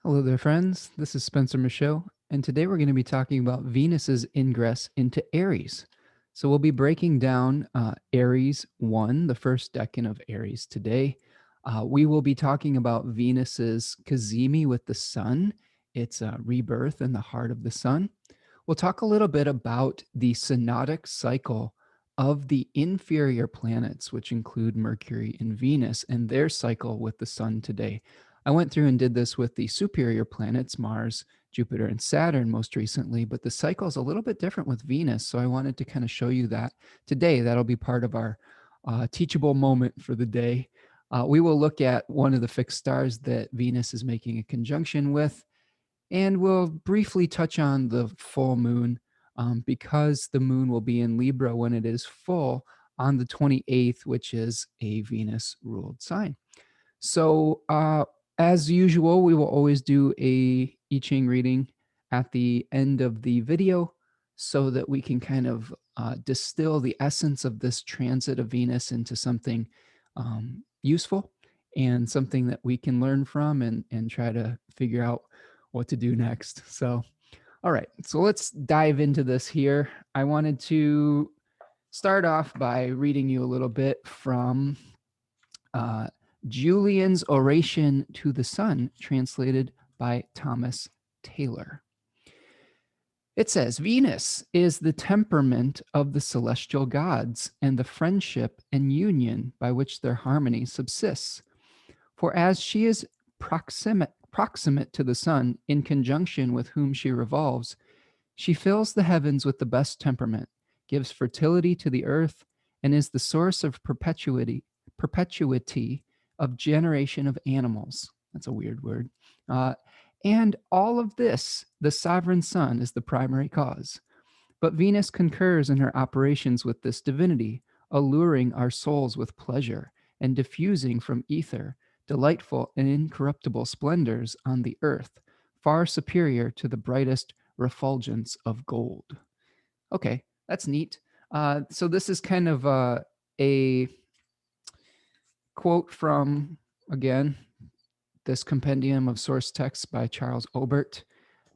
Hello there, friends. This is Spencer Michaud, and today we're going to be talking about Venus's ingress into Aries. So we'll be breaking down Aries 1, the first decan of Aries today. We will be talking about Venus's Cazimi with the sun, its rebirth in the heart of the sun. We'll talk a little bit about the synodic cycle of the inferior planets, which include Mercury and Venus, and their cycle with the sun today. I went through and did this with the superior planets, Mars, Jupiter, and Saturn most recently, but the cycle is a little bit different with Venus. So I wanted to kind of show you that today. That'll be part of our teachable moment for the day. We will look at one of the fixed stars that Venus is making a conjunction with, and we'll briefly touch on the full moon because the moon will be in Libra when it is full on the 28th, which is a Venus ruled sign. So as usual, we will always do a I-Ching reading at the end of the video so that we can kind of distill the essence of this transit of Venus into something useful and something that we can learn from and try to figure out what to do next. So, all right, so let's dive into this here. I wanted to start off by reading you a little bit from Julian's Oration to the Sun, translated by Thomas Taylor. It says, Venus is the temperament of the celestial gods and the friendship and union by which their harmony subsists. For as she is proximate to the sun, in conjunction with whom she revolves, she fills the heavens with the best temperament, gives fertility to the earth, and is the source of perpetuity of generation of animals. That's a weird word. And all of this, the sovereign sun is the primary cause. But Venus concurs in her operations with this divinity, alluring our souls with pleasure and diffusing from ether delightful and incorruptible splendors on the earth, far superior to the brightest refulgence of gold. Okay, that's neat. So this is kind of a quote from, again, this compendium of source texts by Charles Obert.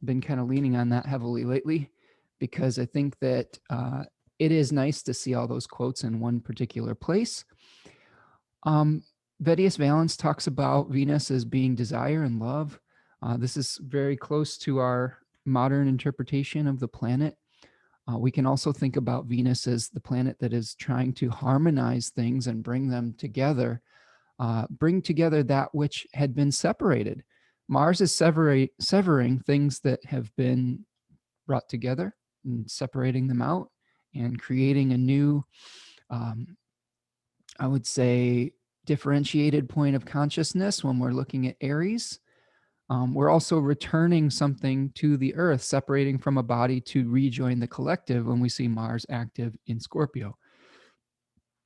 Been kind of leaning on that heavily lately because I think that it is nice to see all those quotes in one particular place. Vettius Valens talks about Venus as being desire and love. This is very close to our modern interpretation of the planet. We can also think about Venus as the planet that is trying to harmonize things and bring them together, bring together that which had been separated. Mars is severing things that have been brought together and separating them out and creating a new, I would say, differentiated point of consciousness when we're looking at Aries. We're also returning something to the earth, separating from a body to rejoin the collective when we see Mars active in Scorpio.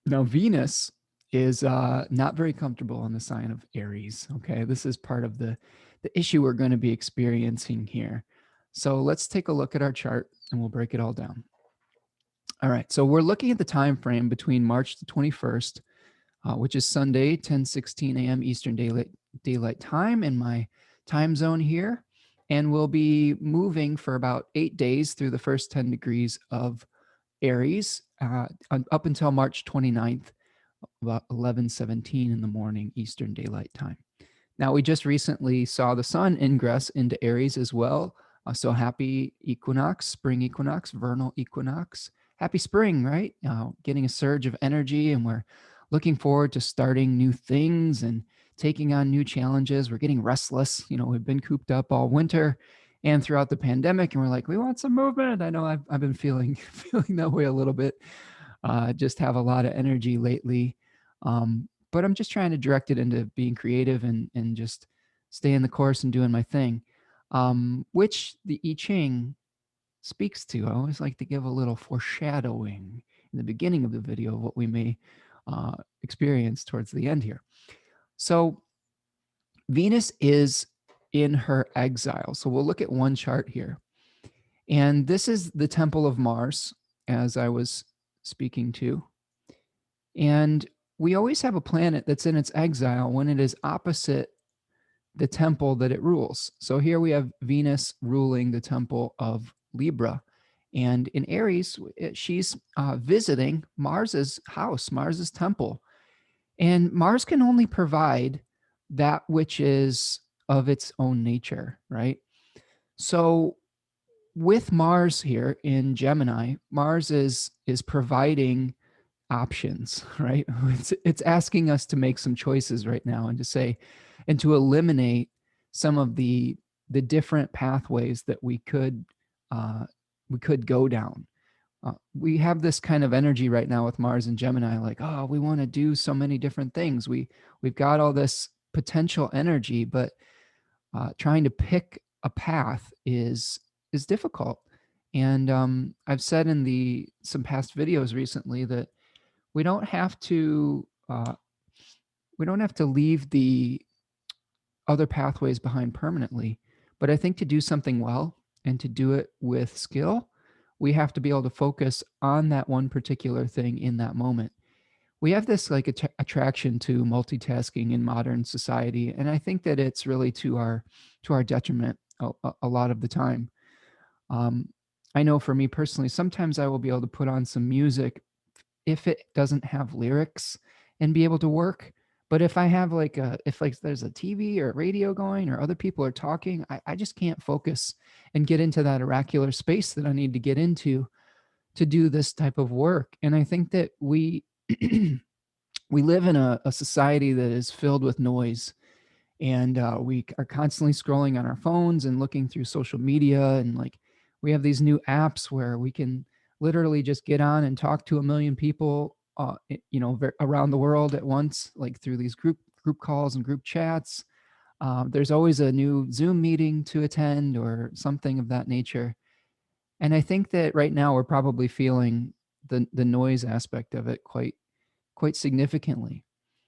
Now, Venus is not very comfortable in the sign of Aries. Okay, this is part of the issue we're going to be experiencing here. So let's take a look at our chart and we'll break it all down. All right, so we're looking at the time frame between March the 21st, which is Sunday, 10:16 a.m. Eastern Daylight Time in my time zone here. And we'll be moving for about 8 days through the first 10 degrees of Aries up until March 29th, about 11:17 in the morning Eastern Daylight Time. Now, we just recently saw the sun ingress into Aries as well. So happy equinox, spring equinox, vernal equinox. Happy spring, right? Getting a surge of energy, and we're looking forward to starting new things and taking on new challenges. We're getting restless. You know, we've been cooped up all winter and throughout the pandemic, and we're like, we want some movement. I know I've been feeling that way a little bit. Just have a lot of energy lately. But I'm just trying to direct it into being creative and just staying the course and doing my thing, which the I-Ching speaks to. I always like to give a little foreshadowing in the beginning of the video of what we may experience towards the end here. So Venus is in her exile. So we'll look at one chart here. And this is the temple of Mars, as I was speaking to. And we always have a planet that's in its exile when it is opposite the temple that it rules. So here we have Venus ruling the temple of Libra. And in Aries, she's visiting Mars's house, Mars's temple. And Mars can only provide that which is of its own nature, right? So with Mars here in Gemini, Mars is providing options, right? It's asking us to make some choices right now and to say, and to eliminate some of the different pathways that we could go down. We have this kind of energy right now with Mars and Gemini, like, oh, we want to do so many different things. We've got all this potential energy, but trying to pick a path is difficult. And I've said in some past videos recently that we don't have to leave the other pathways behind permanently, but I think to do something well and to do it with skill, we have to be able to focus on that one particular thing in that moment. We have this like attraction to multitasking in modern society, and I think that it's really to our detriment a lot of the time. I know for me personally, sometimes I will be able to put on some music if it doesn't have lyrics and be able to work. But if I have if there's a TV or a radio going or other people are talking, I just can't focus and get into that oracular space that I need to get into to do this type of work. And I think that we we live in a society that is filled with noise, and we are constantly scrolling on our phones and looking through social media, and like we have these new apps where we can literally just get on and talk to a million people around the world at once, like through these group calls and group chats. There's always a new Zoom meeting to attend or something of that nature. And I think that right now we're probably feeling the noise aspect of it quite significantly.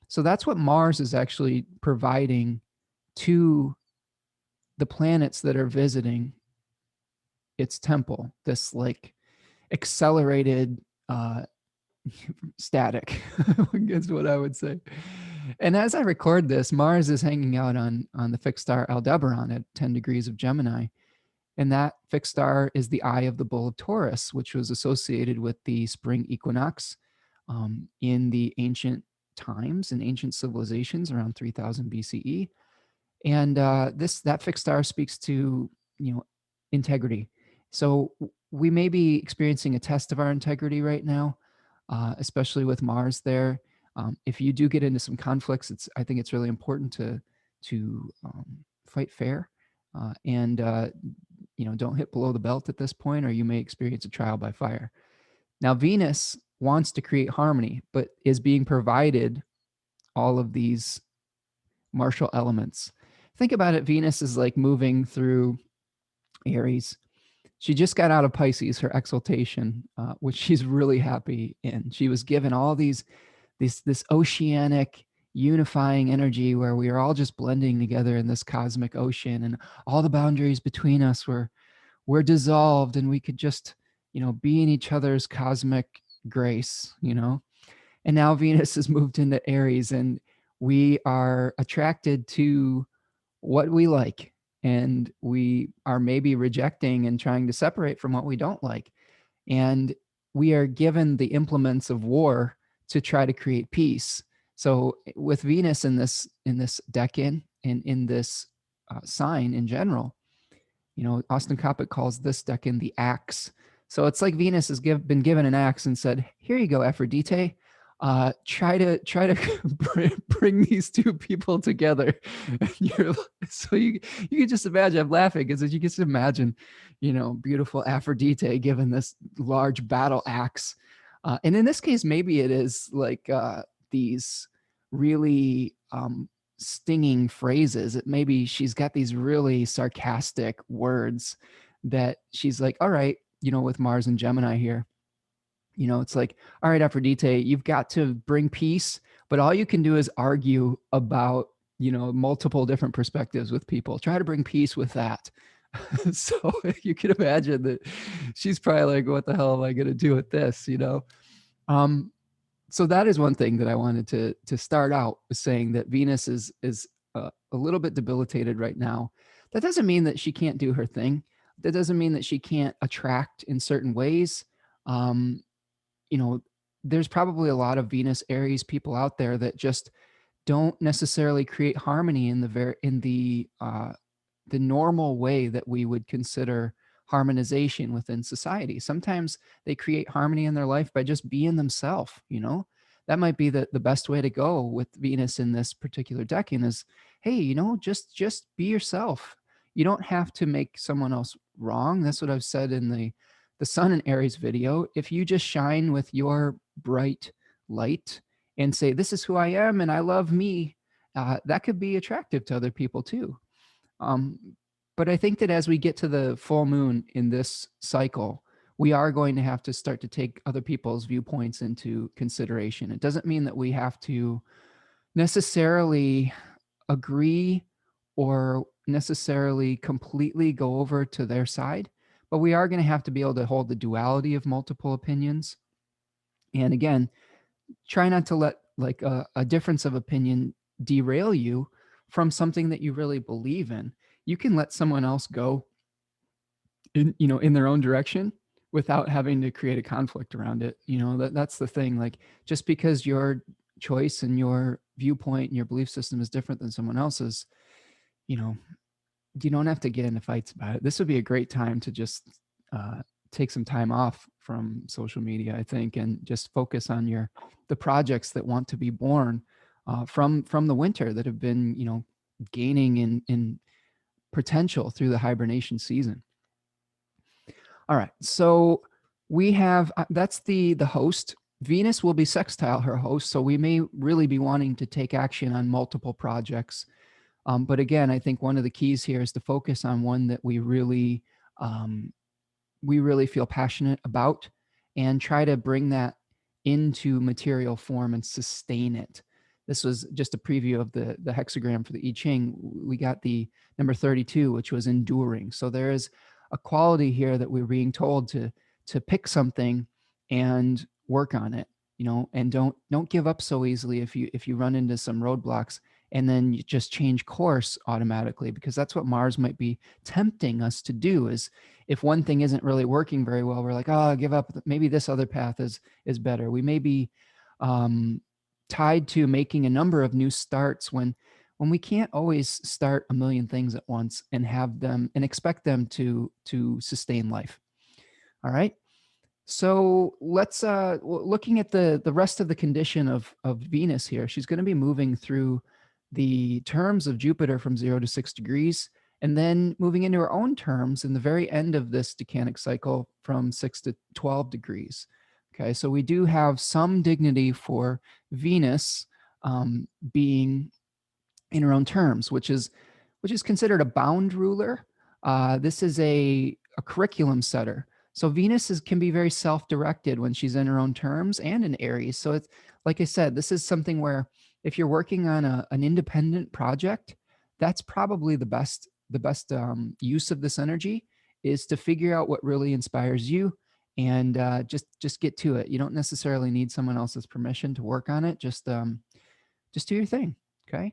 So that's what Mars is actually providing to the planets that are visiting its temple, this like accelerated static is what I would say. And as I record this, Mars is hanging out on the fixed star Aldebaran at 10 degrees of Gemini. And that fixed star is the eye of the bull of Taurus, which was associated with the spring equinox in the ancient times and ancient civilizations around 3000 BCE. And that fixed star speaks to, integrity. So we may be experiencing a test of our integrity right now, especially with Mars there. If you do get into some conflicts, I think it's really important to fight fair and don't hit below the belt at this point, or you may experience a trial by fire. Now, Venus wants to create harmony, but is being provided all of these martial elements. Think about it. Venus is like moving through Aries. She just got out of Pisces, her exaltation, which she's really happy in. She was given all this oceanic unifying energy where we are all just blending together in this cosmic ocean, and all the boundaries between us were dissolved, and we could just, be in each other's cosmic grace, And now Venus has moved into Aries, and we are attracted to what we like, and we are maybe rejecting and trying to separate from what we don't like. And we are given the implements of war to try to create peace. So with Venus in this decan and in this sign in general, Austin Coppock calls this decan the axe. So it's like Venus has been given an axe and said, "Here you go, Aphrodite. Try to bring these two people together." So you can just imagine. I'm laughing because you can just imagine, beautiful Aphrodite given this large battle axe, and in this case, maybe it is like these really stinging phrases. Maybe she's got these really sarcastic words that she's like, "All right," with Mars and Gemini here. It's like, "All right, Aphrodite, you've got to bring peace, but all you can do is argue about, multiple different perspectives with people. Try to bring peace with that." So you can imagine that she's probably like, "What the hell am I going to do with this?" So that is one thing that I wanted to start out with, saying that Venus is a little bit debilitated right now. That doesn't mean that she can't do her thing. That doesn't mean that she can't attract in certain ways. Um, you know, there's probably a lot of Venus Aries people out there that just don't necessarily create harmony in the normal way that we would consider harmonization within society. Sometimes they create harmony in their life by just being themselves, you know? That might be the best way to go with Venus in this particular decan is, hey, you know, just be yourself. You don't have to make someone else wrong. That's what I've said in the Sun and Aries video. If you just shine with your bright light and say, this is who I am and I love me, that could be attractive to other people too. Um, but I think that as we get to the full moon in this cycle, we are going to have to start to take other people's viewpoints into consideration. It doesn't mean that we have to necessarily agree or necessarily completely go over to their side, but we are going to have to be able to hold the duality of multiple opinions. And again, try not to let like a difference of opinion derail you from something that you really believe in. You can let someone else go in, you know, in their own direction without having to create a conflict around it. You know, that's the thing. Like, just because your choice and your viewpoint and your belief system is different than someone else's, you know, you don't have to get into fights about it. This would be a great time to just take some time off from social media, I think, and just focus on the projects that want to be born from the winter that have been, you know, gaining in potential through the hibernation season. All right, so we have that's the host. Venus will be sextile her host, so we may really be wanting to take action on multiple projects. But again, I think one of the keys here is to focus on one that we really feel passionate about and try to bring that into material form and sustain it. This was just a preview of the hexagram for the I-Ching. We got the number 32, which was enduring. So there is a quality here that we're being told to pick something and work on it, you know, and don't give up so easily if you run into some roadblocks and then you just change course automatically, because that's what Mars might be tempting us to do. Is if one thing isn't really working very well, we're like, oh, give up. Maybe this other path is better. We may be tied to making a number of new starts when we can't always start a million things at once and have them and expect them to sustain life. All right. So let's looking at the rest of the condition of Venus here. She's going to be moving through the terms of Jupiter from 0 to 6 degrees, and then moving into her own terms in the very end of this decanic cycle from 6 to 12 degrees. Okay, so we do have some dignity for Venus being in her own terms, which is considered a bound ruler. This is a curriculum setter. So Venus can be very self-directed when she's in her own terms and in Aries. So it's, like I said, this is something where if you're working on an independent project, that's probably the best use of this energy, is to figure out what really inspires you and just get to it. You don't necessarily need someone else's permission to work on it. Just do your thing. Okay.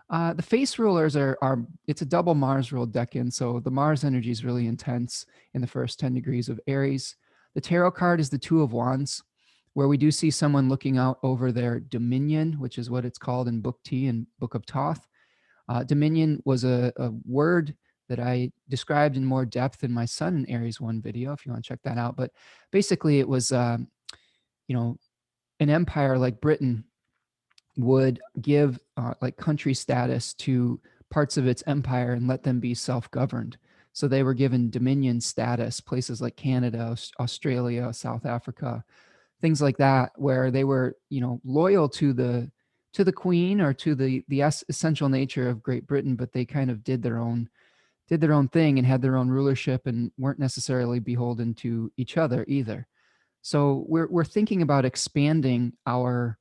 The face rulers are it's a double Mars ruled decan, so the Mars energy is really intense in the first 10 degrees of Aries. The tarot card is the Two of Wands, where we do see someone looking out over their dominion, which is what it's called in Book T and Book of Thoth. Dominion was a word that I described in more depth in my Sun and Aries 1 video, if you want to check that out. But basically it was, you know, an empire like Britain would give like country status to parts of its empire and let them be self-governed. So they were given dominion status, places like Canada, Australia, South Africa, things like that, where they were, you know, loyal to the queen or to the essential nature of Great Britain, but they kind of did their own thing and had their own rulership and weren't necessarily beholden to each other either. So we're thinking about expanding our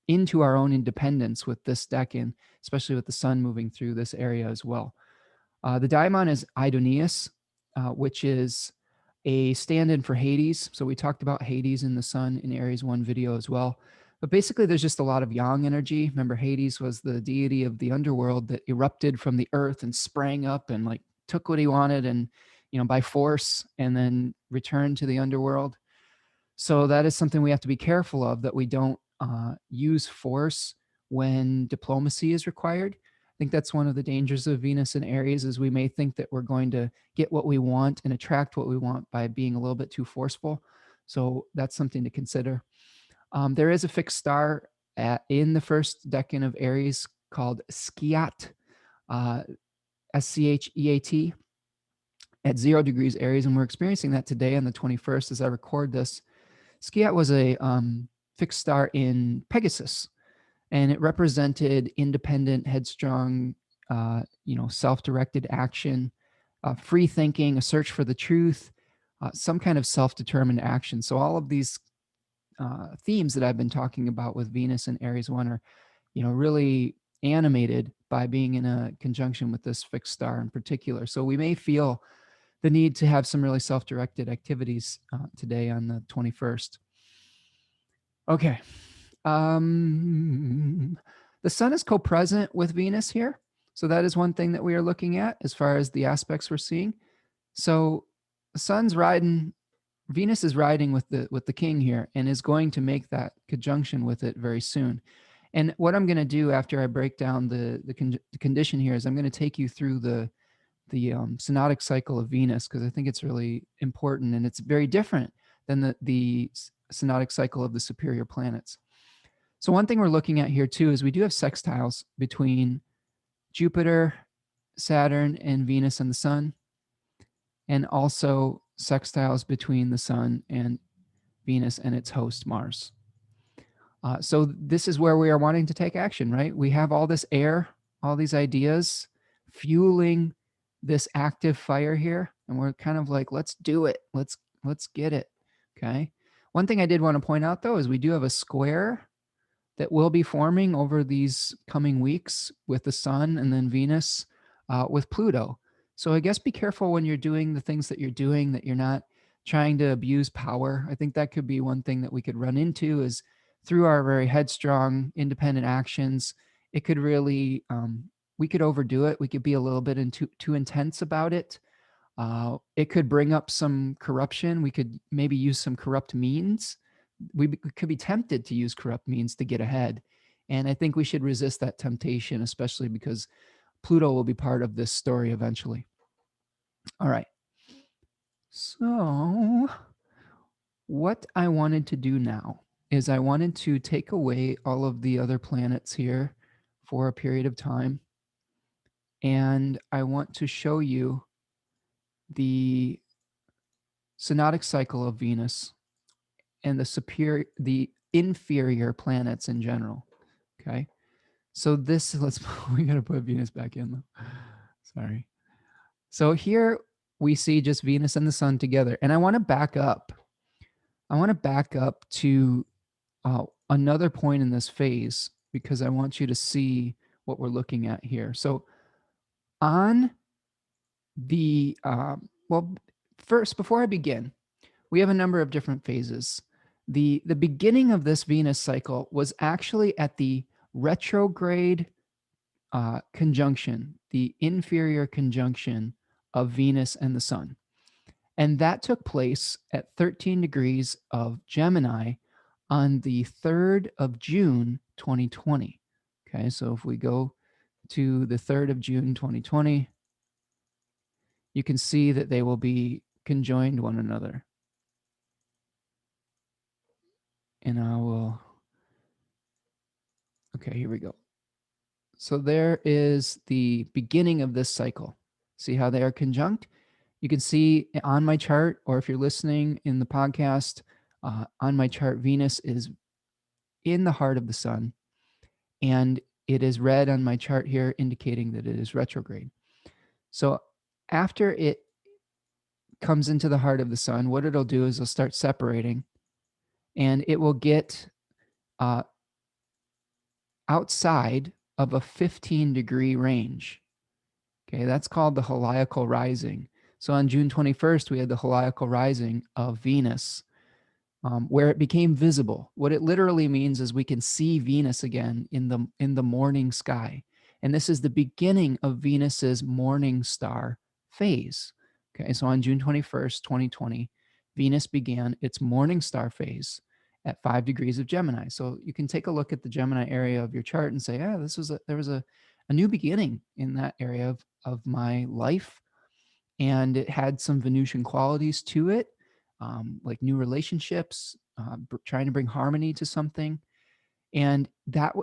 into our own independence with this decan, especially with the sun moving through this area as well. The Daimon is Aidoneus, which is a stand-in for Hades. So we talked about Hades in the sun in Aries 1 video as well. But basically, there's just a lot of yang energy. Remember, Hades was the deity of the underworld that erupted from the earth and sprang up and like took what he wanted and, by force, and then returned to the underworld. So that is something we have to be careful of, that we don't use force when diplomacy is required. I think that's one of the dangers of Venus and Aries, is we may think that we're going to get what we want and attract what we want by being a little bit too forceful. So that's something to consider. There is a fixed star in the first decan of Aries called Scheat, Scheat, at 0 degrees Aries, and we're experiencing that today on the 21st as I record this. Scheat was a fixed star in Pegasus, and it represented independent, headstrong, self-directed action, free thinking, a search for the truth, some kind of self-determined action. So all of these themes that I've been talking about with Venus and Aries 1 are, really animated by being in a conjunction with this fixed star in particular. So we may feel the need to have some really self-directed activities today on the 21st. Okay. The sun is co-present with Venus here. So that is one thing that we are looking at as far as the aspects we're seeing. So the sun's riding, Venus is riding with the king here, and is going to make that conjunction with it very soon. And what I'm going to do after I break down the condition here is I'm going to take you through the synodic cycle of Venus, because I think it's really important, and it's very different than the synodic cycle of the superior planets. So one thing we're looking at here too is we do have sextiles between Jupiter, Saturn, and Venus and the sun, and also sextiles between the sun and Venus and its host Mars. So this is where we are wanting to take action, right? We have all this air, all these ideas fueling this active fire here, and we're kind of like, let's do it. Let's get it. Okay. One thing I did want to point out though is we do have a square that will be forming over these coming weeks with the sun and then Venus with Pluto. So I guess be careful when you're doing the things that you're doing, that you're not trying to abuse power. I think that could be one thing that we could run into, is through our very headstrong, independent actions, it could really, we could overdo it. We could be a little bit too intense about it. It could bring up some corruption. We could maybe use some corrupt means. We could be tempted to use corrupt means to get ahead. And I think we should resist that temptation, especially because Pluto will be part of this story eventually. All right. So what I wanted to do now is I wanted to take away all of the other planets here for a period of time. And I want to show you the synodic cycle of Venus and the inferior planets in general. Okay. So this, we got to put Venus back in though. Sorry. So here we see just Venus and the sun together. And I want to back up. I want to back up to another point in this phase, because I want you to see what we're looking at here. So on the, first, before I begin, we have a number of different phases. The beginning of this Venus cycle was actually at the retrograde conjunction, the inferior conjunction of Venus and the sun. And that took place at 13 degrees of Gemini on the 3rd of June, 2020. Okay, so if we go to the 3rd of June, 2020, you can see that they will be conjoined one another. And I will, okay, here we go. So there is the beginning of this cycle. See how they are conjunct? You can see on my chart, or if you're listening in the podcast, on my chart, Venus is in the heart of the sun, and it is red on my chart here, indicating that it is retrograde. So after it comes into the heart of the sun, what it'll do is it'll start separating, and it will get outside of a 15-degree range. Okay, that's called the Haliacle rising. So on June 21st, we had the Haliacle rising of Venus. where it became visible. What it literally means is we can see Venus again in the morning sky. And this is the beginning of Venus's morning star phase. Okay, so on June 21st, 2020, Venus began its morning star phase at 5 degrees of Gemini. So you can take a look at the Gemini area of your chart and say, yeah, there was a new beginning in that area of my life. And it had some Venusian qualities to it, like new relationships, trying to bring harmony to something. And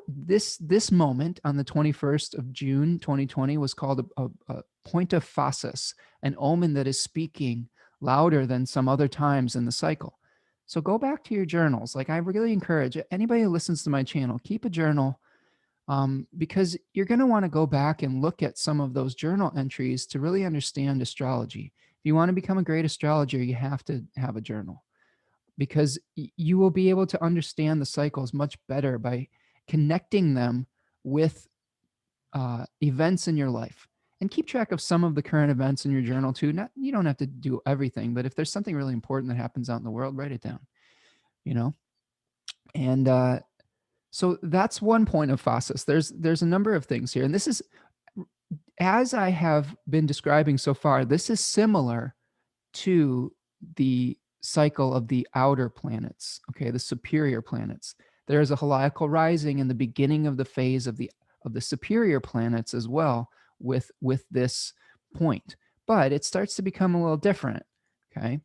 this moment on the 21st of June 2020 was called a point of phasis, an omen that is speaking louder than some other times in the cycle. So go back to your journals. Like, I really encourage anybody who listens to my channel, keep a journal, because you're going to want to go back and look at some of those journal entries to really understand astrology. If you want to become a great astrologer, you have to have a journal, because you will be able to understand the cycles much better by connecting them with events in your life. And keep track of some of the current events in your journal too. You don't have to do everything, but if there's something really important that happens out in the world, write it down, you know? And so that's one point of phasis. There's a number of things here. And this is, as I have been describing so far, this is similar to the cycle of the outer planets, okay, the superior planets. There is a heliacal rising in the beginning of the phase of the superior planets as well with this point. But it starts to become a little different, okay?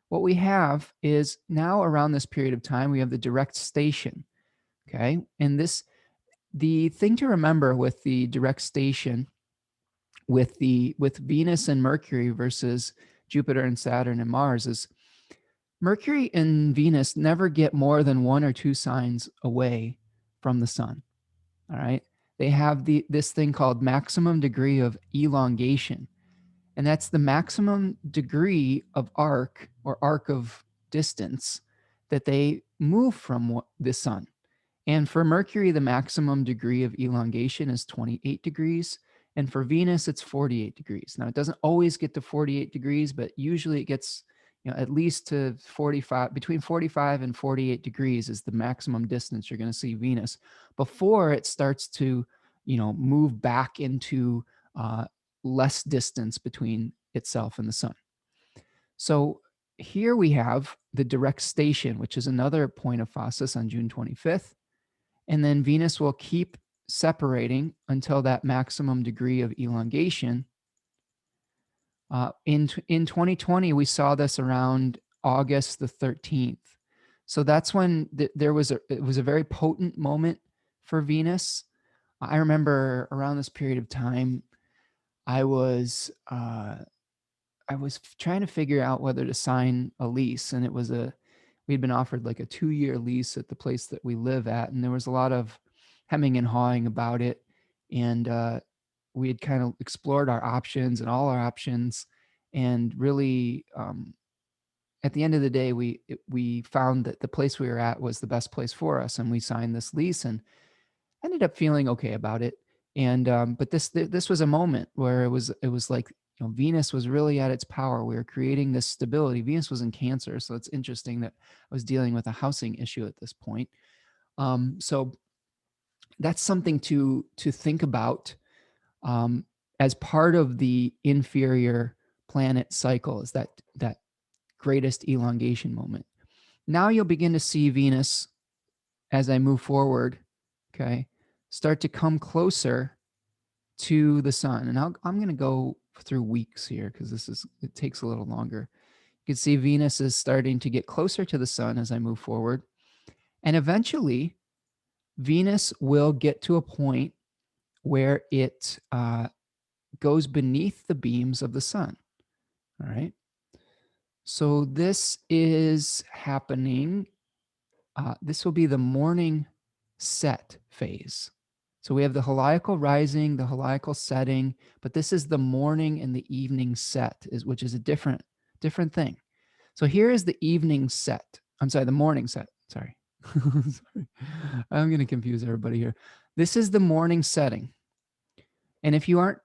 What we have is now around this period of time, we have the direct station, okay? And the thing to remember with the direct station with Venus and Mercury versus Jupiter and Saturn and Mars is Mercury and Venus never get more than 1 or 2 signs away from the sun. All right. They have this thing called maximum degree of elongation. And that's the maximum degree of arc or arc of distance that they move from the sun. And for Mercury, the maximum degree of elongation is 28 degrees. And for Venus, it's 48 degrees. Now, it doesn't always get to 48 degrees, but usually it gets, at least to 45, between 45 and 48 degrees is the maximum distance you're going to see Venus before it starts to, move back into less distance between itself and the sun. So here we have the direct station, which is another point of phasis on June 25th. And then Venus will keep separating until that maximum degree of elongation. In 2020, we saw this around August the 13th. So that's when it was a very potent moment for Venus. I remember around this period of time, I was trying to figure out whether to sign a lease, and we'd been offered like a 2-year lease at the place that we live at, and there was a lot of hemming and hawing about it. And we had kind of explored our options and all our options, and really, at the end of the day, we found that the place we were at was the best place for us, and we signed this lease and ended up feeling okay about it. And but this was a moment where it was like, Venus was really at its power. We were creating this stability. Venus was in Cancer, so it's interesting that I was dealing with a housing issue at this point. So that's something to think about as part of the inferior planet cycle, is that greatest elongation moment. Now you'll begin to see Venus, as I move forward, okay, start to come closer to the sun. And I'm going to go through weeks here because it takes a little longer. You can see Venus is starting to get closer to the sun as I move forward. And eventually, Venus will get to a point where it goes beneath the beams of the sun. All right. So this is happening. This will be the morning set phase. So we have the heliacal rising, the heliacal setting, but this is the morning and the evening set, which is a different thing. So here is the evening set. I'm sorry, the morning set. Sorry. Sorry. I'm going to confuse everybody here. This is the morning setting. And if you aren't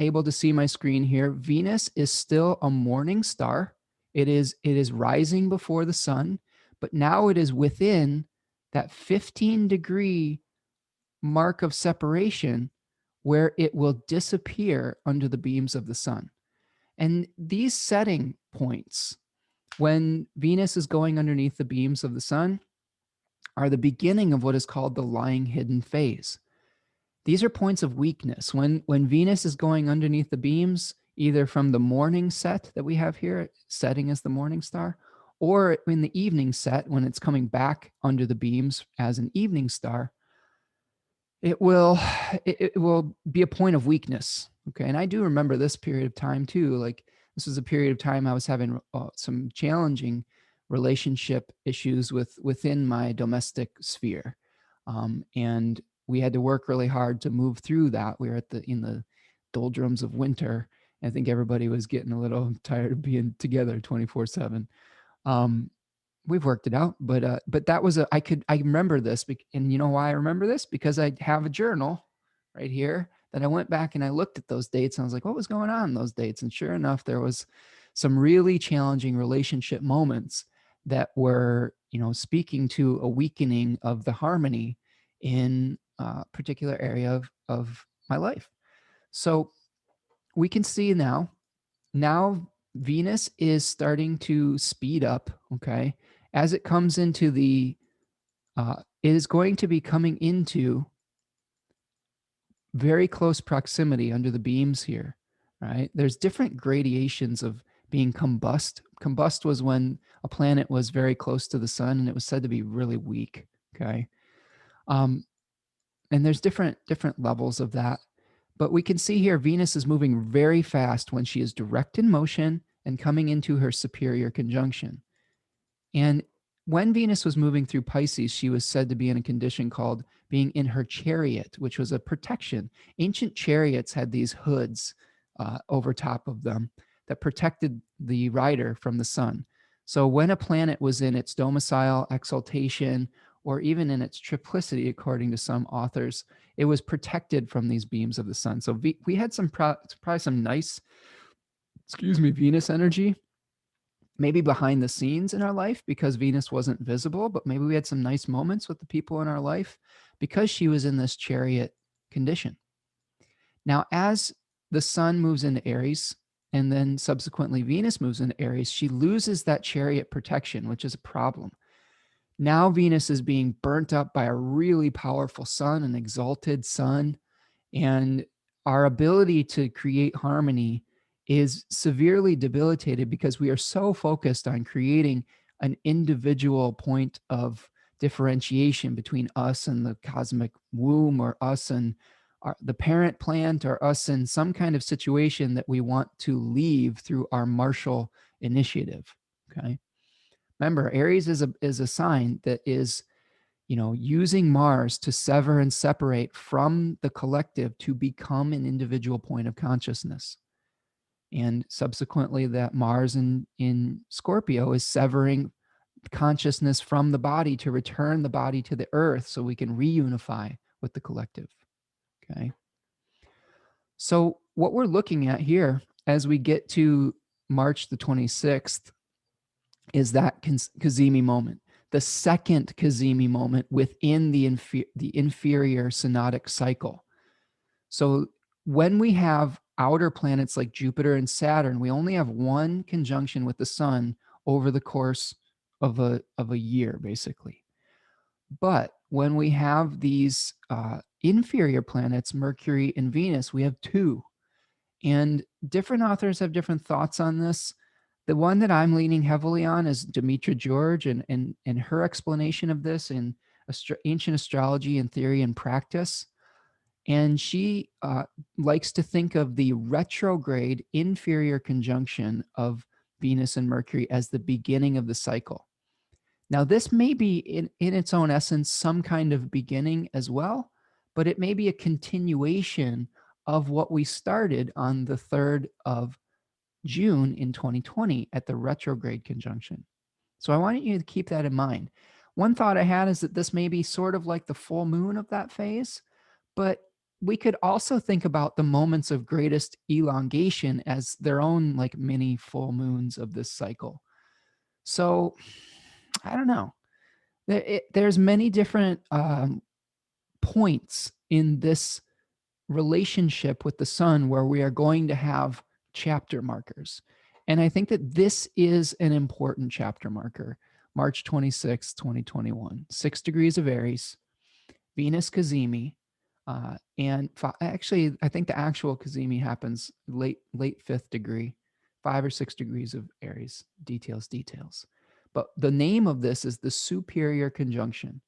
able to see my screen here, Venus is still a morning star. It is rising before the sun, but now it is within that 15-degree mark of separation where it will disappear under the beams of the sun. And these setting points, when Venus is going underneath the beams of the sun, are the beginning of what is called the lying hidden phase. These are points of weakness. When Venus is going underneath the beams, either from the morning set that we have here, setting as the morning star, or in the evening set when it's coming back under the beams as an evening star, it will be a point of weakness. Okay. And I do remember this period of time too. Like, this was a period of time I was having some challenging relationship issues within my domestic sphere. And we had to work really hard to move through that. We were in the doldrums of winter. I think everybody was getting a little tired of being together 24/7. We've worked it out, but that was I remember this, and you know why I remember this? Because I have a journal right here that I went back and I looked at those dates and I was like, what was going on in those dates? And sure enough, there was some really challenging relationship moments that were, speaking to a weakening of the harmony in a particular area of my life. So we can see now Venus is starting to speed up, okay? As it comes into it is going to be coming into very close proximity under the beams here, right? There's different gradations of being combust. Combust was when a planet was very close to the sun and it was said to be really weak, okay? And there's different levels of that. But we can see here Venus is moving very fast when she is direct in motion and coming into her superior conjunction. And when Venus was moving through Pisces, she was said to be in a condition called being in her chariot, which was a protection. Ancient chariots had these hoods over top of them that protected the rider from the sun. So when a planet was in its domicile, exaltation, or even in its triplicity, according to some authors, it was protected from these beams of the sun. So we had probably some nice, Venus energy, maybe behind the scenes in our life because Venus wasn't visible, but maybe we had some nice moments with the people in our life because she was in this chariot condition. Now, as the sun moves into Aries and then subsequently Venus moves into Aries, she loses that chariot protection, which is a problem. Now Venus is being burnt up by a really powerful sun, an exalted sun, and our ability to create harmony is severely debilitated because we are so focused on creating an individual point of differentiation between us and the cosmic womb, or us and the parent plant, or us in some kind of situation that we want to leave through our martial initiative. Okay. Remember, Aries is a sign that is, using Mars to sever and separate from the collective to become an individual point of consciousness. And subsequently, that Mars in Scorpio is severing consciousness from the body to return the body to the earth so we can reunify with the collective. Okay. So what we're looking at here as we get to March the 26th is that Cazimi moment, the second Cazimi moment within the inferior synodic cycle. So when we have outer planets like Jupiter and Saturn, we only have one conjunction with the sun over the course of a year, basically. But when we have these inferior planets, Mercury and Venus, we have two. And different authors have different thoughts on this. The one that I'm leaning heavily on is Demetra George and her explanation of this in ancient astrology and theory and practice. And she likes to think of the retrograde inferior conjunction of Venus and Mercury as the beginning of the cycle. Now, this may be in its own essence some kind of beginning as well, but it may be a continuation of what we started on the 3rd of June in 2020 at the retrograde conjunction. So I want you to keep that in mind. One thought I had is that this may be sort of like the full moon of that phase, but we could also think about the moments of greatest elongation as their own like mini full moons of this cycle. So I don't know. There's many different points in this relationship with the sun where we are going to have chapter markers. And I think that this is an important chapter marker. March 26, 2021, 6 degrees of Aries, Venus Cazimi, and actually, I think the actual Cazimi happens late fifth degree, 5 or 6 degrees of Aries. Details. But the name of this is the superior conjunction.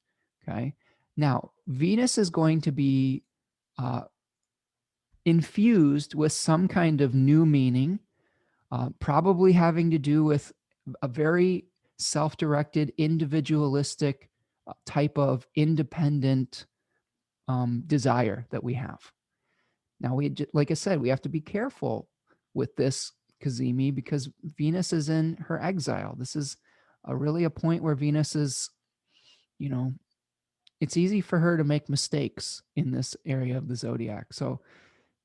Okay. Now, Venus is going to be uh, infused with some kind of new meaning, probably having to do with a very self-directed, individualistic type of independent desire that we have. Now, like I said, we have to be careful with this Cazimi because Venus is in her exile. This is really a point where Venus is, you know, it's easy for her to make mistakes in this area of the zodiac. So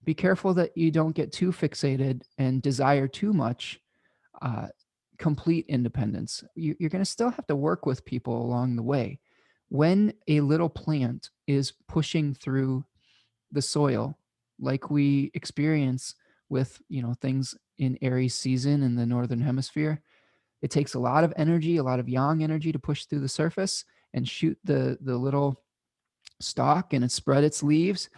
be careful that you don't get too fixated and desire too much complete independence. You're going to still have to work with people along the way. When a little plant is pushing through the soil, like we experience with things in Aries season in the northern hemisphere, it takes a lot of energy, a lot of yang energy to push through the surface and shoot the little stalk and spread its leaves.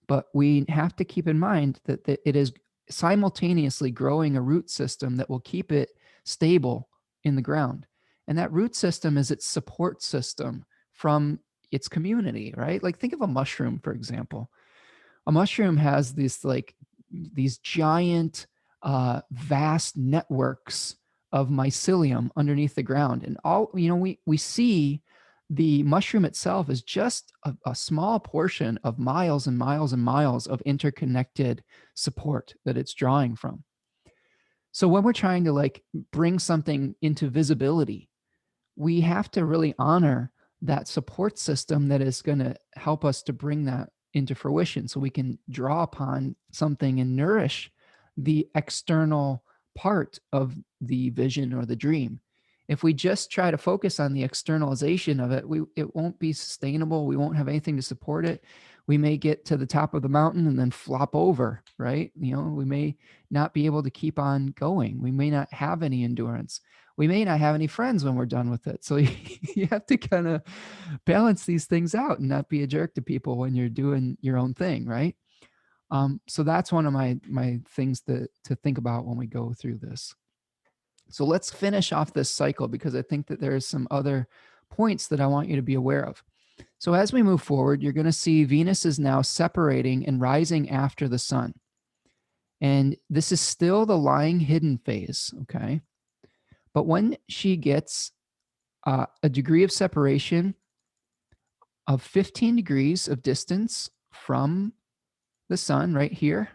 But we have to keep in mind that it is simultaneously growing a root system that will keep it stable in the ground. And that root system is its support system from its community, right? Like think of a mushroom, for example. A mushroom has these giant, vast networks of mycelium underneath the ground. And we see the mushroom itself is just a small portion of miles and miles and miles of interconnected support that it's drawing from. So when we're trying to bring something into visibility, we have to really honor that support system that is going to help us to bring that into fruition so we can draw upon something and nourish the external part of the vision or the dream. If we just try to focus on the externalization of it, it won't be sustainable. We won't have anything to support it. We may get to the top of the mountain and then flop over, right? We may not be able to keep on going. We may not have any endurance. We may not have any friends when we're done with it. So you have to kind of balance these things out and not be a jerk to people when you're doing your own thing, right? So that's one of my things to think about when we go through this. So let's finish off this cycle because I think that there's some other points that I want you to be aware of. So as we move forward, you're going to see Venus is now separating and rising after the sun. And this is still the lying hidden phase, okay? But when she gets a degree of separation of 15 degrees of distance from the sun right here,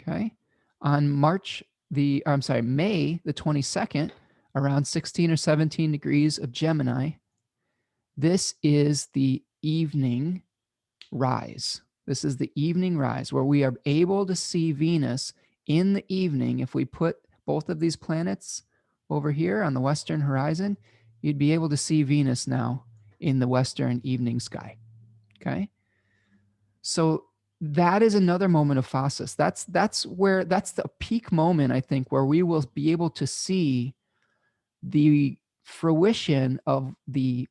okay, on May the 22nd, around 16 or 17 degrees of Gemini, this is the evening rise. This is the evening rise where we are able to see Venus in the evening. If we put both of these planets over here on the western horizon, you'd be able to see Venus now in the western evening sky. Okay. So that is another moment of phasis. That's the peak moment, I think, where we will be able to see the fruition of the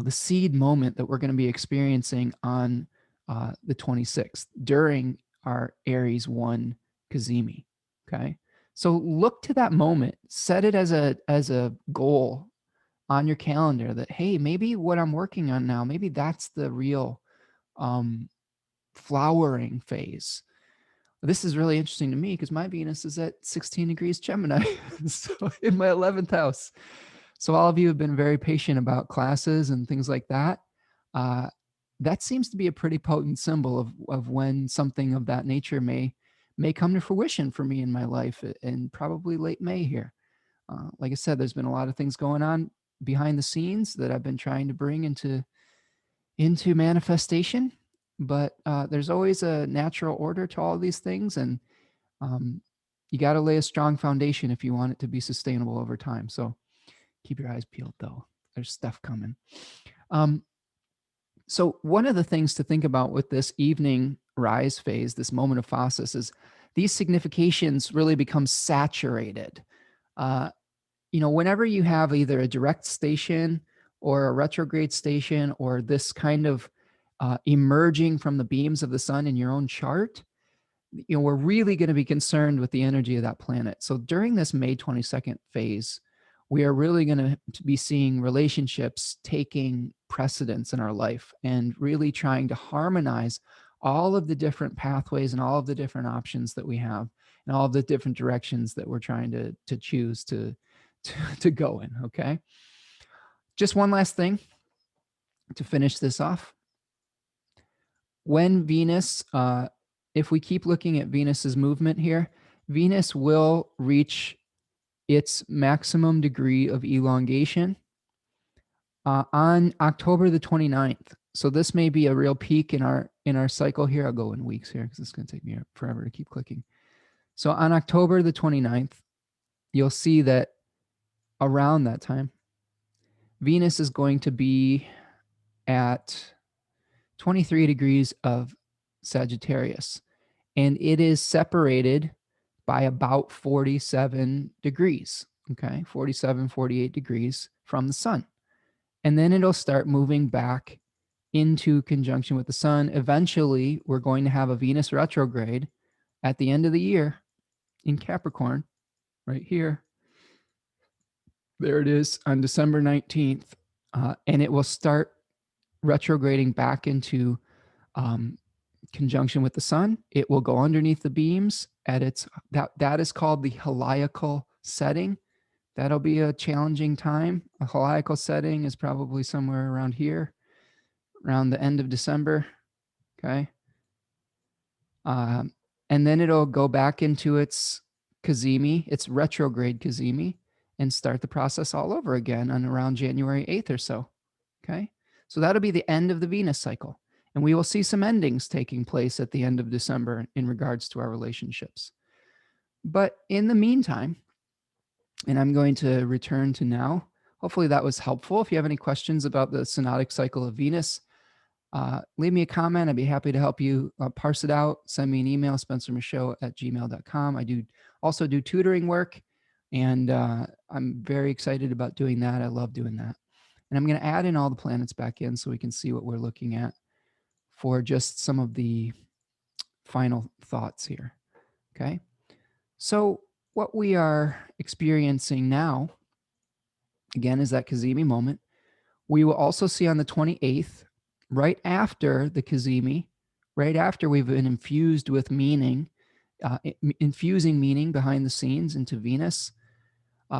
seed moment that we're going to be experiencing on the 26th during our Aries 1 Cazimi. Okay. So look to that moment, set it as a goal on your calendar that, hey, maybe what I'm working on now, maybe that's the real flowering phase. This is really interesting to me because my Venus is at 16 degrees Gemini, so in my 11th house. So all of you have been very patient about classes and things like that. That seems to be a pretty potent symbol of when something of that nature may come to fruition for me in my life, and probably late May here. Like I said, there's been a lot of things going on behind the scenes that I've been trying to bring into manifestation, but there's always a natural order to all these things, and you got to lay a strong foundation if you want it to be sustainable over time. So Keep your eyes peeled, though. There's stuff coming. So one of the things to think about with this evening rise phase, this moment of phasis, is these significations really become saturated. Whenever you have either a direct station or a retrograde station or this kind of emerging from the beams of the sun in your own chart, we're really going to be concerned with the energy of that planet. So during this May 22nd phase, we are really going to be seeing relationships taking precedence in our life and really trying to harmonize all of the different pathways and all of the different options that we have and all of the different directions that we're trying to choose to go in. Okay. Just one last thing to finish this off. When Venus, if we keep looking at Venus's movement here, Venus will reach its maximum degree of elongation on October the 29th. So this may be a real peak in our cycle here. I'll go in weeks here because it's going to take me forever to keep clicking. So on October the 29th, you'll see that around that time, Venus is going to be at 23 degrees of Sagittarius, and it is separated by about 47 degrees, okay, 47, 48 degrees from the sun. And then it'll start moving back into conjunction with the sun. Eventually, we're going to have a Venus retrograde at the end of the year in Capricorn, right here. There it is on December 19th. And it will start retrograding back into conjunction with the sun. It will go underneath the beams at that is called the Haliacle setting. That'll be a challenging time. A Haliacle setting is probably somewhere around here, around the end of December. Okay. And then it'll go back into its Cazimi, its retrograde Cazimi, and start the process all over again on around January 8th or so. Okay. So that'll be the end of the Venus cycle. And we will see some endings taking place at the end of December in regards to our relationships. But in the meantime, and I'm going to return to now, hopefully that was helpful. If you have any questions about the synodic cycle of Venus, leave me a comment. I'd be happy to help you parse it out. Send me an email, spencermichaud@gmail.com. I also do tutoring work, and I'm very excited about doing that. I love doing that. And I'm going to add in all the planets back in so we can see what we're looking at for just some of the final thoughts here. Okay. So what we are experiencing now, again, is that Cazimi moment. We will also see on the 28th, right after the Cazimi, right after we've been infused with meaning, infusing meaning behind the scenes into Venus,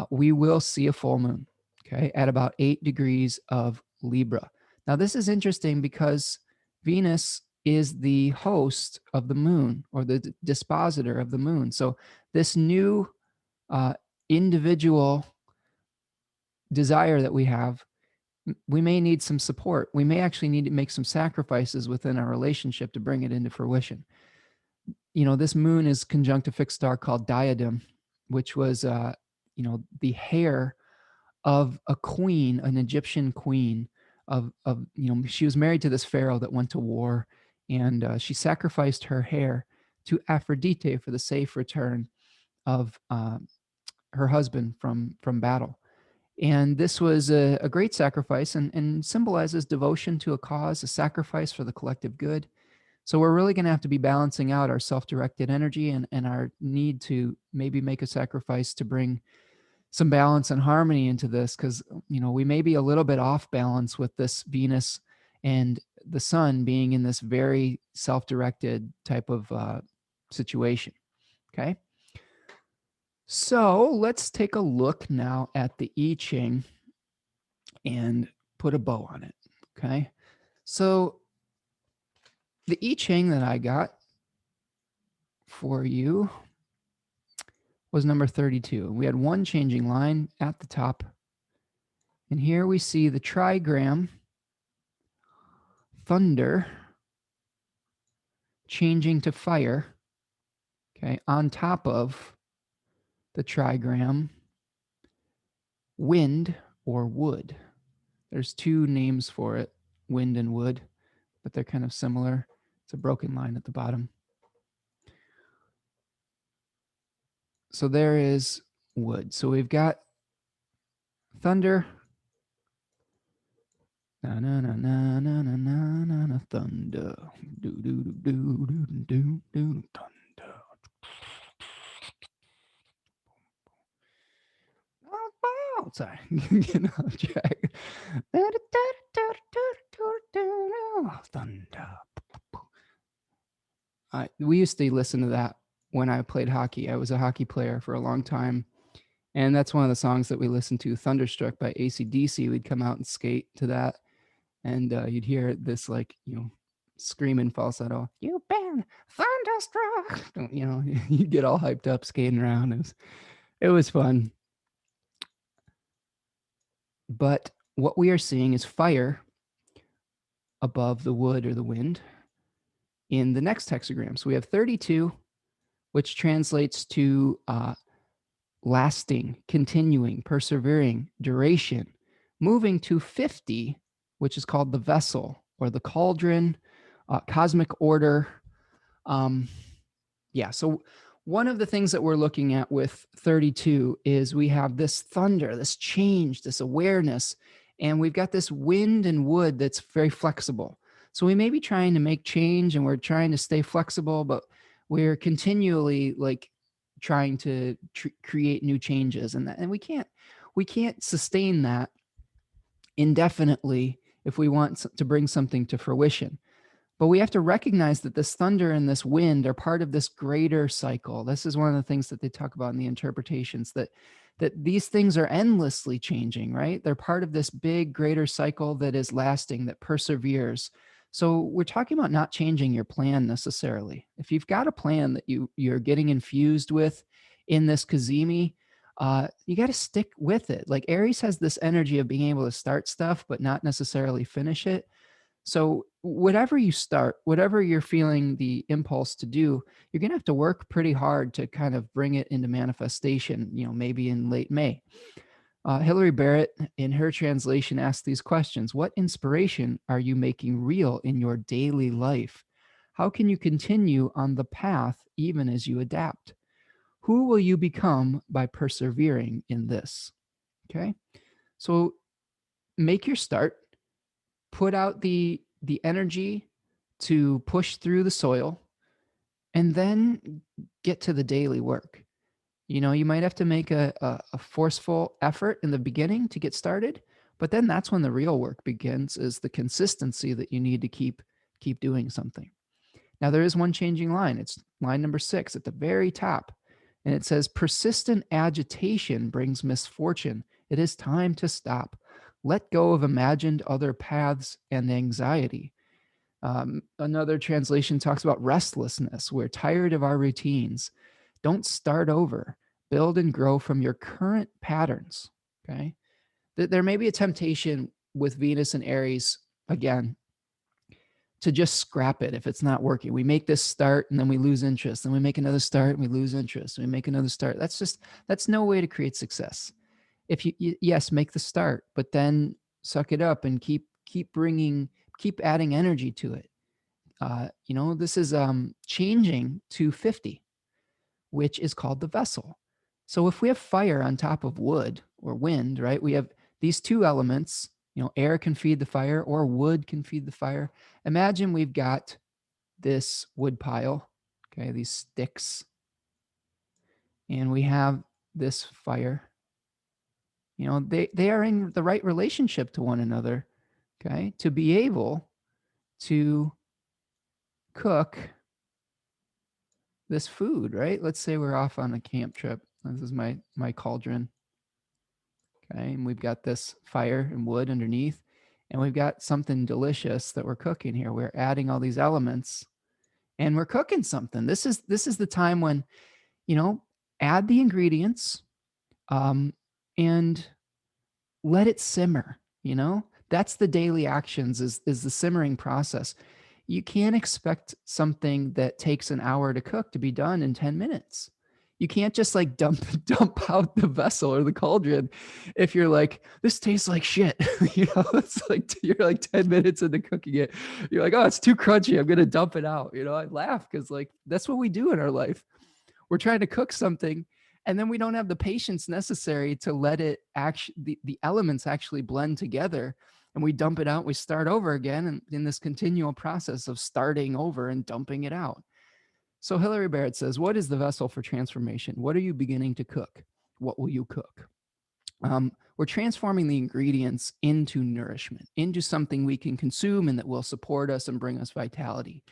we will see a full moon, okay, at about 8 degrees of Libra. Now, this is interesting because Venus is the host of the moon, or the dispositor of the moon. So this new individual desire that we have, we may need some support. We may actually need to make some sacrifices within our relationship to bring it into fruition. This moon is conjunct a fixed star called Diadem, which was, the hair of a queen, an Egyptian queen she was married to this pharaoh that went to war, and she sacrificed her hair to Aphrodite for the safe return of her husband from battle. And this was a great sacrifice and symbolizes devotion to a cause, a sacrifice for the collective good. So we're really going to have to be balancing out our self-directed energy and our need to maybe make a sacrifice to bring some balance and harmony into this, because we may be a little bit off balance with this Venus and the sun being in this very self-directed type of situation. Okay. So let's take a look now at the I-Ching and put a bow on it. Okay. So the I-Ching that I got for you was number 32. We had one changing line at the top. And here we see the trigram thunder changing to fire, okay, on top of the trigram wind or wood. There's two names for it, wind and wood, but they're kind of similar. It's a broken line at the bottom. So there is wood. So we've got thunder. Na na na na na na na na na thunder. Do do do do do do do thunder. Oh, sorry, getting off track. Thunder. We used to listen to that when I played hockey. I was a hockey player for a long time. And that's one of the songs that we listened to, Thunderstruck by AC/DC. We'd come out and skate to that. And you'd hear this, like, screaming falsetto, "You've been thunderstruck." You'd get all hyped up skating around. It was fun. But what we are seeing is fire above the wood or the wind in the next hexagram. So we have 32, which translates to lasting, continuing, persevering, duration, moving to 50, which is called the vessel or the cauldron, cosmic order. So one of the things that we're looking at with 32 is we have this thunder, this change, this awareness, and we've got this wind and wood that's very flexible. So we may be trying to make change and we're trying to stay flexible, but we're continually like trying to create new changes, and we can't sustain that indefinitely if we want to bring something to fruition. But we have to recognize that this thunder and this wind are part of this greater cycle. This is one of the things that they talk about in the interpretations, that these things are endlessly changing, right? They're part of this big, greater cycle that is lasting, that perseveres. So we're talking about not changing your plan necessarily. If you've got a plan that you're getting infused with in this Cazimi, you got to stick with it. Like Aries has this energy of being able to start stuff, but not necessarily finish it. So whatever you start, whatever you're feeling the impulse to do, you're going to have to work pretty hard to kind of bring it into manifestation, maybe in late May. Hillary Barrett, in her translation, asked these questions. What inspiration are you making real in your daily life? How can you continue on the path even as you adapt? Who will you become by persevering in this? Okay. So make your start. Put out the energy to push through the soil, and then get to the daily work. You might have to make a forceful effort in the beginning to get started, but then that's when the real work begins, is the consistency that you need to keep doing something. Now, there is one changing line. It's line number 6 at the very top, and it says, persistent agitation brings misfortune. It is time to stop. Let go of imagined other paths and anxiety. Another translation talks about restlessness. We're tired of our routines. Don't start over. Build and grow from your current patterns. Okay. There may be a temptation with Venus and Aries, again, to just scrap it if it's not working. We make this start and then we lose interest. Then we make another start and we lose interest. And we make another start. That's no way to create success. If yes, make the start, but then suck it up and keep adding energy to it. This is changing to 50, which is called the vessel. So if we have fire on top of wood or wind, right, we have these two elements. Air can feed the fire or wood can feed the fire. Imagine we've got this wood pile, okay, these sticks, and we have this fire. They are in the right relationship to one another, okay, to be able to cook this food, right? Let's say we're off on a camp trip. This is my cauldron, okay, and we've got this fire and wood underneath, and we've got something delicious that we're cooking here. We're adding all these elements, and we're cooking something. This is the time when, add the ingredients, and let it simmer. That's the daily actions, is the simmering process. You can't expect something that takes an hour to cook to be done in 10 minutes. You can't just like dump out the vessel or the cauldron if you're like, this tastes like shit. It's like you're like 10 minutes into cooking it. You're like, oh, it's too crunchy. I'm gonna dump it out. I laugh because like that's what we do in our life. We're trying to cook something and then we don't have the patience necessary to let it actually the elements actually blend together, and we dump it out. We start over again, and in this continual process of starting over and dumping it out. So Hilary Barrett says, what is the vessel for transformation? What are you beginning to cook? What will you cook? We're transforming the ingredients into nourishment, into something we can consume and that will support us and bring us vitality.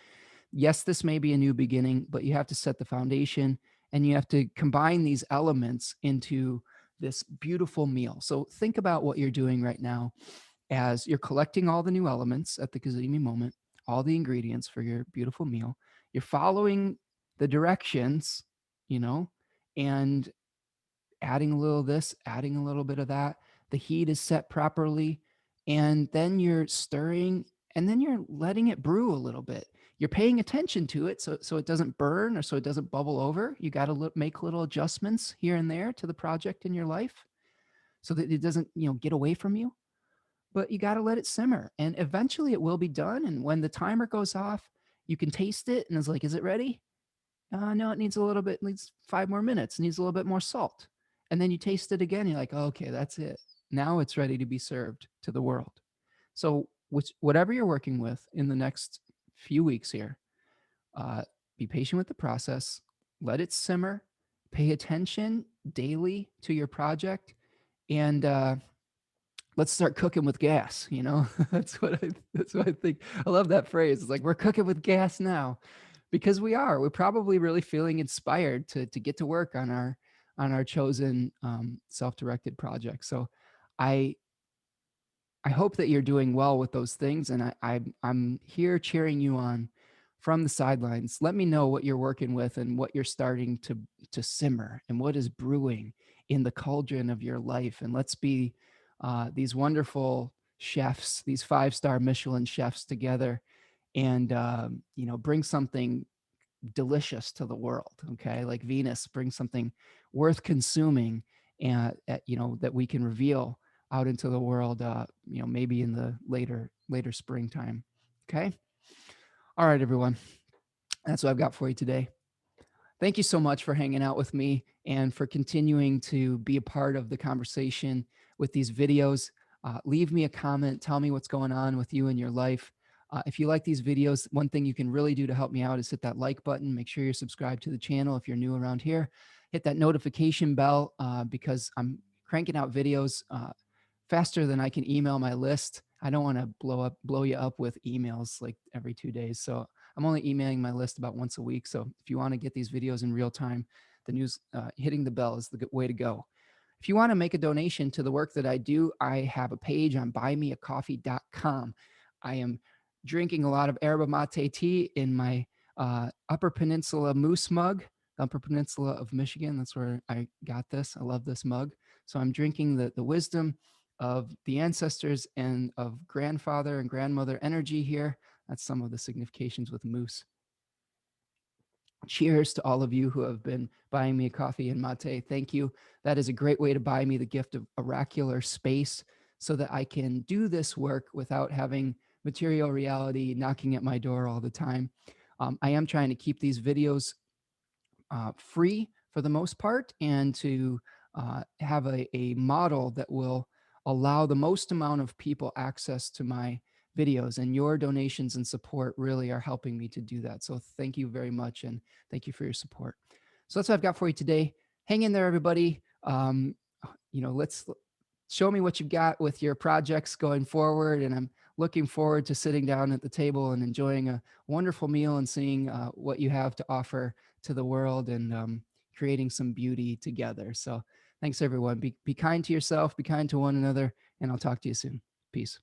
Yes, this may be a new beginning, but you have to set the foundation and you have to combine these elements into this beautiful meal. So think about what you're doing right now as you're collecting all the new elements at the Cazimi moment, all the ingredients for your beautiful meal. You're following the directions, you know, and adding a little of this, adding a little bit of that. The heat is set properly. And then you're stirring and then you're letting it brew a little bit. You're paying attention to it so it doesn't burn or so it doesn't bubble over. You got to make little adjustments here and there to the project in your life so that it doesn't, get away from you. But you got to let it simmer and eventually it will be done. And when the timer goes off, you can taste it and it's like, is it ready? No, it needs a little bit, needs 5 more minutes, needs a little bit more salt. And then you taste it again. You're like, oh, okay, that's it. Now it's ready to be served to the world. So whatever you're working with in the next few weeks here, be patient with the process, let it simmer, pay attention daily to your project, and let's start cooking with gas. That's what I think. I love that phrase. It's like we're cooking with gas now, because we're probably really feeling inspired to get to work on our chosen self-directed project. So I hope that you're doing well with those things, and I'm here cheering you on from the sidelines. Let me know what you're working with and what you're starting to simmer and what is brewing in the cauldron of your life. And let's be these wonderful chefs, these 5-star Michelin chefs together, and bring something delicious to the world. Okay, like Venus brings something worth consuming, and that we can reveal out into the world, maybe in the later springtime. Okay. All right, everyone. That's what I've got for you today. Thank you so much for hanging out with me and for continuing to be a part of the conversation with these videos. Leave me a comment. Tell me what's going on with you in your life. If you like these videos, one thing you can really do to help me out is hit that like button. Make sure you're subscribed to the channel if you're new around here. Hit that notification bell because I'm cranking out videos faster than I can email my list. I don't want to blow you up with emails like every 2 days. So I'm only emailing my list about once a week. So if you want to get these videos in real time, hitting the bell is the good way to go. If you want to make a donation to the work that I do, I have a page on buymeacoffee.com. I am drinking a lot of yerba mate tea in my Upper Peninsula Moose mug, Upper Peninsula of Michigan. That's where I got this. I love this mug. So I'm drinking the wisdom of the ancestors and of grandfather and grandmother energy here. That's some of the significations with moose. Cheers to all of you who have been buying me a coffee and mate. Thank you. That is a great way to buy me the gift of oracular space so that I can do this work without having material reality knocking at my door all the time. I am trying to keep these videos free for the most part, and to have a model that will allow the most amount of people access to my videos, and your donations and support really are helping me to do that. So thank you very much, and thank you for your support. So that's what I've got for you today. Hang in there, everybody. Let's show me what you've got with your projects going forward, and I'm looking forward to sitting down at the table and enjoying a wonderful meal and seeing what you have to offer to the world, and creating some beauty together. So thanks, everyone. Be kind to yourself, be kind to one another, and I'll talk to you soon. Peace.